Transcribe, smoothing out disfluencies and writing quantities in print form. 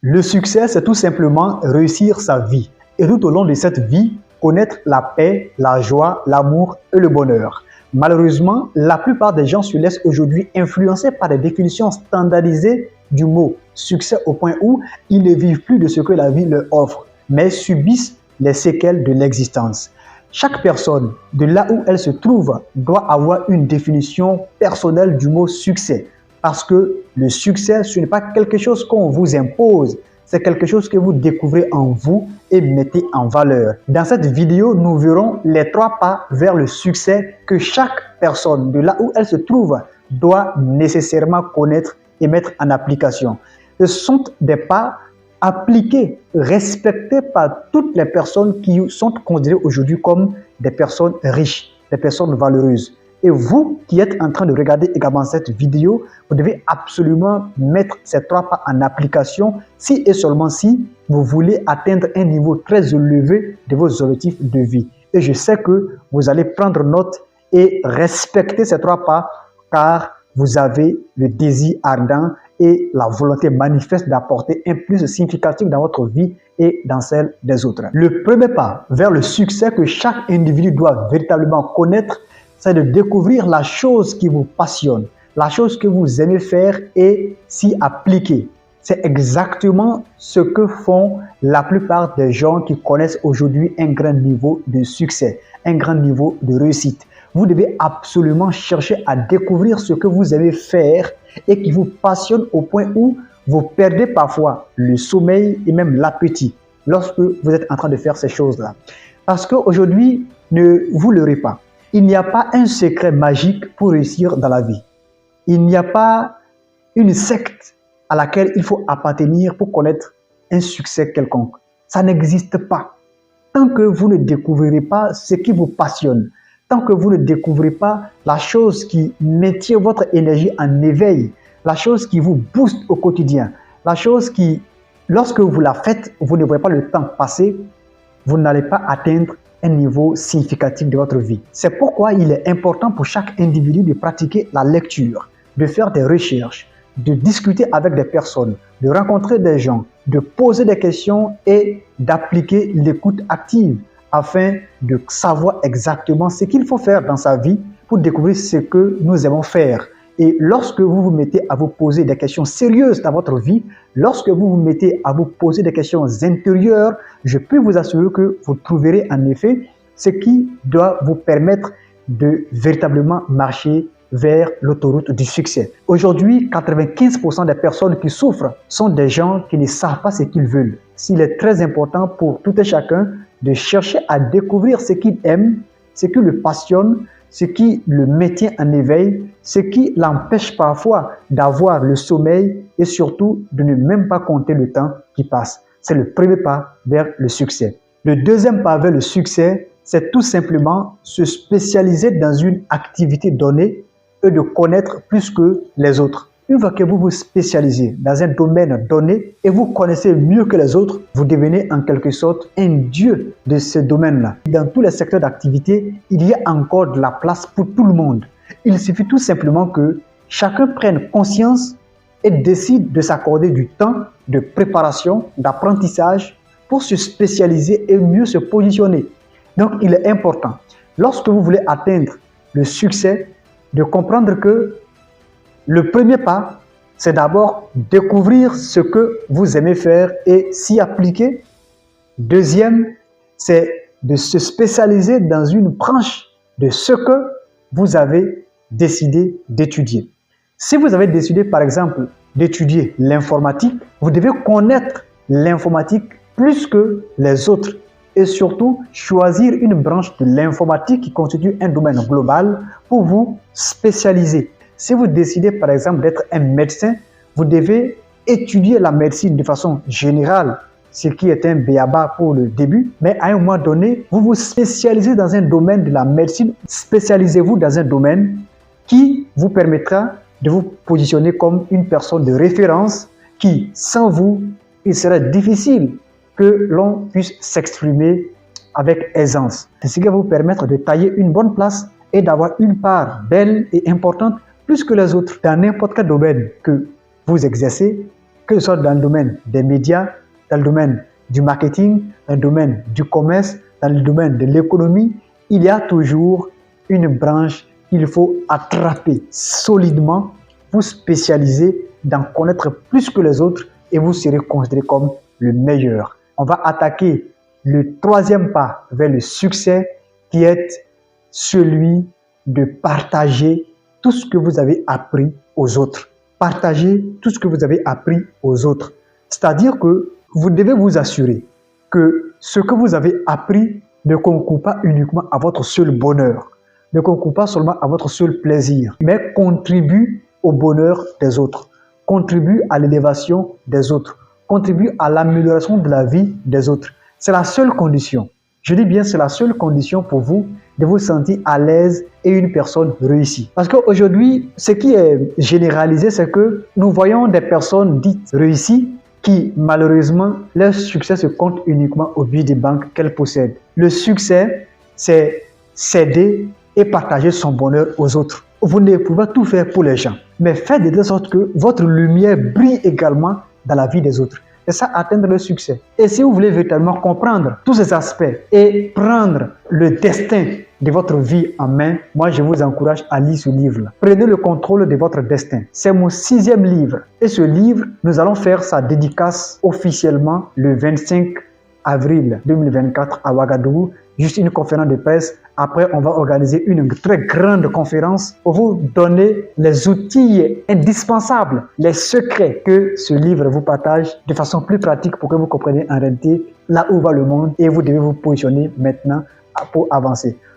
Le succès, c'est tout simplement réussir sa vie et tout au long de cette vie, connaître la paix, la joie, l'amour et le bonheur. Malheureusement, la plupart des gens se laissent aujourd'hui influencer par des définitions standardisées du mot succès au point où ils ne vivent plus de ce que la vie leur offre, mais subissent les séquelles de l'existence. Chaque personne, de là où elle se trouve, doit avoir une définition personnelle du mot succès. Parce que le succès, ce n'est pas quelque chose qu'on vous impose, c'est quelque chose que vous découvrez en vous et mettez en valeur. Dans cette vidéo, nous verrons les 3 pas vers le succès que chaque personne, de là où elle se trouve, doit nécessairement connaître et mettre en application. Ce sont des pas appliqués, respectés par toutes les personnes qui sont considérées aujourd'hui comme des personnes riches, des personnes valeureuses. Et vous qui êtes en train de regarder également cette vidéo, vous devez absolument mettre ces 3 pas en application si et seulement si vous voulez atteindre un niveau très élevé de vos objectifs de vie. Et je sais que vous allez prendre note et respecter ces 3 pas car vous avez le désir ardent et la volonté manifeste d'apporter un plus significatif dans votre vie et dans celle des autres. Le premier pas vers le succès que chaque individu doit véritablement connaître, c'est de découvrir la chose qui vous passionne, la chose que vous aimez faire et s'y appliquer. C'est exactement ce que font la plupart des gens qui connaissent aujourd'hui un grand niveau de succès, un grand niveau de réussite. Vous devez absolument chercher à découvrir ce que vous aimez faire et qui vous passionne au point où vous perdez parfois le sommeil et même l'appétit lorsque vous êtes en train de faire ces choses-là. Parce qu'aujourd'hui, ne vous leurrez pas. Il n'y a pas un secret magique pour réussir dans la vie. Il n'y a pas une secte à laquelle il faut appartenir pour connaître un succès quelconque. Ça n'existe pas. Tant que vous ne découvrirez pas ce qui vous passionne, tant que vous ne découvrez pas la chose qui maintient votre énergie en éveil, la chose qui vous booste au quotidien, la chose qui, lorsque vous la faites, vous ne voyez pas le temps passer, vous n'allez pas atteindre un niveau significatif de votre vie. C'est pourquoi il est important pour chaque individu de pratiquer la lecture, de faire des recherches, de discuter avec des personnes, de rencontrer des gens, de poser des questions et d'appliquer l'écoute active afin de savoir exactement ce qu'il faut faire dans sa vie pour découvrir ce que nous aimons faire. Et lorsque vous vous mettez à vous poser des questions sérieuses dans votre vie, lorsque vous vous mettez à vous poser des questions intérieures, je peux vous assurer que vous trouverez en effet ce qui doit vous permettre de véritablement marcher vers l'autoroute du succès. Aujourd'hui, 95% des personnes qui souffrent sont des gens qui ne savent pas ce qu'ils veulent. S'il est très important pour tout et chacun de chercher à découvrir ce qu'il aime, ce qui le passionne, ce qui le maintient en éveil, ce qui l'empêche parfois d'avoir le sommeil et surtout de ne même pas compter le temps qui passe. C'est le premier pas vers le succès. Le deuxième pas vers le succès, c'est tout simplement se spécialiser dans une activité donnée et de connaître plus que les autres. Une fois que vous vous spécialisez dans un domaine donné et vous connaissez mieux que les autres, vous devenez en quelque sorte un dieu de ce domaine-là. Dans tous les secteurs d'activité, il y a encore de la place pour tout le monde. Il suffit tout simplement que chacun prenne conscience et décide de s'accorder du temps de préparation, d'apprentissage pour se spécialiser et mieux se positionner. Donc, il est important, lorsque vous voulez atteindre le succès, de comprendre que le premier pas, c'est d'abord découvrir ce que vous aimez faire et s'y appliquer. Deuxième, c'est de se spécialiser dans une branche de ce que vous avez décidé d'étudier. Si vous avez décidé, par exemple, d'étudier l'informatique, vous devez connaître l'informatique plus que les autres et surtout choisir une branche de l'informatique qui constitue un domaine global pour vous spécialiser. Si vous décidez par exemple d'être un médecin, vous devez étudier la médecine de façon générale, ce qui est un b.a.-ba pour le début, mais à un moment donné, vous vous spécialisez dans un domaine de la médecine, spécialisez-vous dans un domaine qui vous permettra de vous positionner comme une personne de référence qui, sans vous, il serait difficile que l'on puisse s'exprimer avec aisance. C'est ce qui va vous permettre de tailler une bonne place et d'avoir une part belle et importante plus que les autres dans n'importe quel domaine que vous exercez, que ce soit dans le domaine des médias, dans le domaine du marketing, dans le domaine du commerce, dans le domaine de l'économie, il y a toujours une branche qu'il faut attraper solidement, vous spécialiser, d'en connaître plus que les autres et vous serez considéré comme le meilleur. On va attaquer le troisième pas vers le succès qui est celui de partager tout ce que vous avez appris aux autres. Partagez tout ce que vous avez appris aux autres. C'est-à-dire que vous devez vous assurer que ce que vous avez appris ne concourt pas uniquement à votre seul bonheur, ne concourt pas seulement à votre seul plaisir, mais contribue au bonheur des autres, contribue à l'élévation des autres, contribue à l'amélioration de la vie des autres. C'est la seule condition. Je dis bien, c'est la seule condition pour vous de vous sentir à l'aise et une personne réussie. Parce qu'aujourd'hui, ce qui est généralisé, c'est que nous voyons des personnes dites réussies qui, malheureusement, leur succès se compte uniquement au billet de banque qu'elles possèdent. Le succès, c'est céder et partager son bonheur aux autres. Vous ne pouvez pas tout faire pour les gens, mais faites de telle sorte que votre lumière brille également dans la vie des autres. Et ça, atteindre le succès. Et si vous voulez véritablement comprendre tous ces aspects et prendre le destin de votre vie en main, moi, je vous encourage à lire ce livre-là. Prenez le contrôle de votre destin. C'est mon 6e livre. Et ce livre, nous allons faire sa dédicace officiellement le 25 avril 2024 à Ouagadougou. Juste une conférence de presse. Après, on va organiser une très grande conférence pour vous donner les outils indispensables, les secrets que ce livre vous partage de façon plus pratique pour que vous compreniez en réalité là où va le monde et vous devez vous positionner maintenant pour avancer.